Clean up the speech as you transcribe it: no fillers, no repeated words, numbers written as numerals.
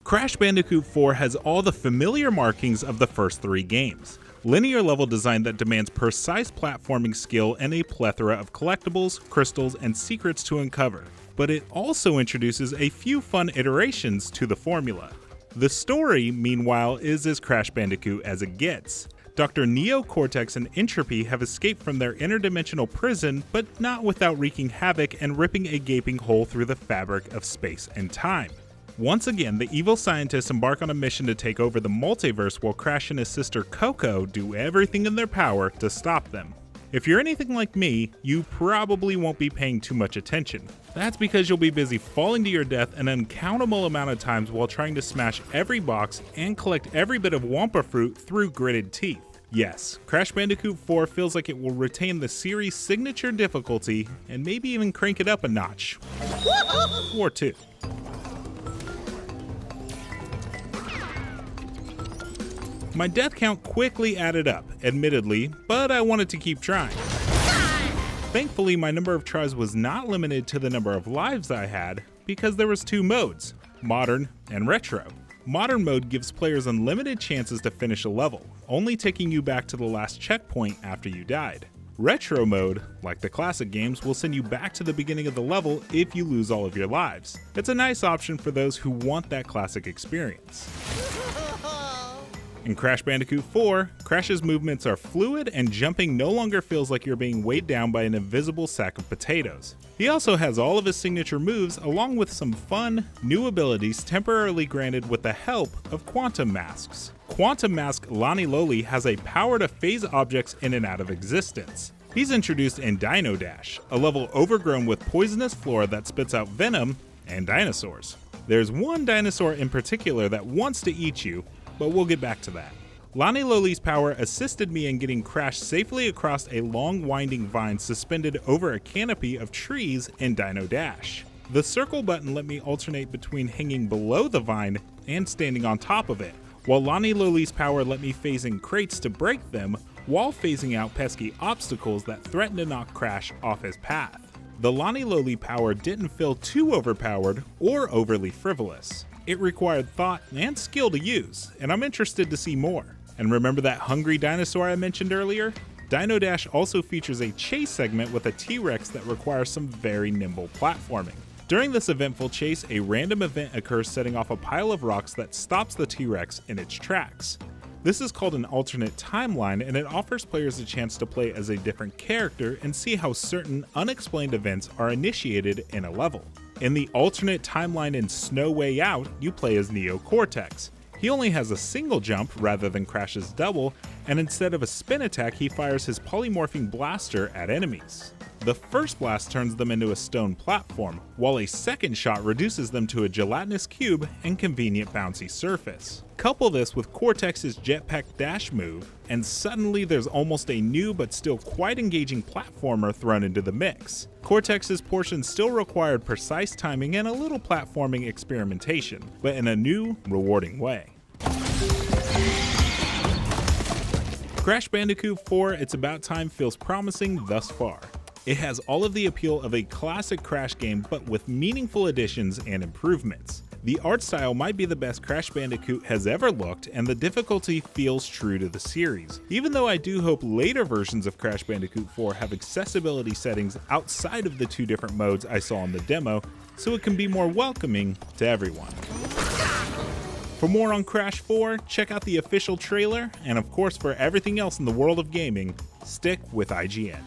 Crash Bandicoot 4 has all the familiar markings of the first 3 games. Linear level design that demands precise platforming skill and a plethora of collectibles, crystals, and secrets to uncover. But it also introduces a few fun iterations to the formula. The story, meanwhile, is as Crash Bandicoot as it gets. Dr. Neo, Cortex, and Entropy have escaped from their interdimensional prison, but not without wreaking havoc and ripping a gaping hole through the fabric of space and time. Once again, the evil scientists embark on a mission to take over the multiverse while Crash and his sister Coco do everything in their power to stop them. If you're anything like me, you probably won't be paying too much attention. That's because you'll be busy falling to your death an uncountable amount of times while trying to smash every box and collect every bit of Wampa fruit through gritted teeth. Yes, Crash Bandicoot 4 feels like it will retain the series' signature difficulty and maybe even crank it up a notch. Or 2. My death count quickly added up, admittedly, but I wanted to keep trying. Thankfully, my number of tries was not limited to the number of lives I had, because there was 2 modes, Modern and Retro. Modern mode gives players unlimited chances to finish a level, only taking you back to the last checkpoint after you died. Retro mode, like the classic games, will send you back to the beginning of the level if you lose all of your lives. It's a nice option for those who want that classic experience. In Crash Bandicoot 4, Crash's movements are fluid and jumping no longer feels like you're being weighed down by an invisible sack of potatoes. He also has all of his signature moves along with some fun, new abilities temporarily granted with the help of Quantum Masks. Quantum Mask Lani Loli has a power to phase objects in and out of existence. He's introduced in Dino Dash, a level overgrown with poisonous flora that spits out venom and dinosaurs. There's one dinosaur in particular that wants to eat you, but we'll get back to that. Lani Loli's power assisted me in getting Crash safely across a long winding vine suspended over a canopy of trees in Dino Dash. The circle button let me alternate between hanging below the vine and standing on top of it, while Lani Loli's power let me phase in crates to break them while phasing out pesky obstacles that threatened to knock Crash off his path. The Lani Loli power didn't feel too overpowered or overly frivolous. It required thought and skill to use, and I'm interested to see more. And remember that hungry dinosaur I mentioned earlier? Dino Dash also features a chase segment with a T-Rex that requires some very nimble platforming. During this eventful chase, a random event occurs setting off a pile of rocks that stops the T-Rex in its tracks. This is called an alternate timeline, and it offers players a chance to play as a different character and see how certain unexplained events are initiated in a level. In the alternate timeline in Snow Way Out, you play as Neo Cortex. He only has a single jump rather than Crash's double, and instead of a spin attack, he fires his polymorphing blaster at enemies. The first blast turns them into a stone platform, while a second shot reduces them to a gelatinous cube and convenient bouncy surface. Couple this with Cortex's jetpack dash move, and suddenly there's almost a new but still quite engaging platformer thrown into the mix. Cortex's portion still required precise timing and a little platforming experimentation, but in a new, rewarding way. Crash Bandicoot 4 It's About Time feels promising thus far. It has all of the appeal of a classic Crash game, but with meaningful additions and improvements. The art style might be the best Crash Bandicoot has ever looked, and the difficulty feels true to the series, even though I do hope later versions of Crash Bandicoot 4 have accessibility settings outside of the 2 different modes I saw in the demo, so it can be more welcoming to everyone. For more on Crash 4, check out the official trailer, and of course for everything else in the world of gaming, stick with IGN.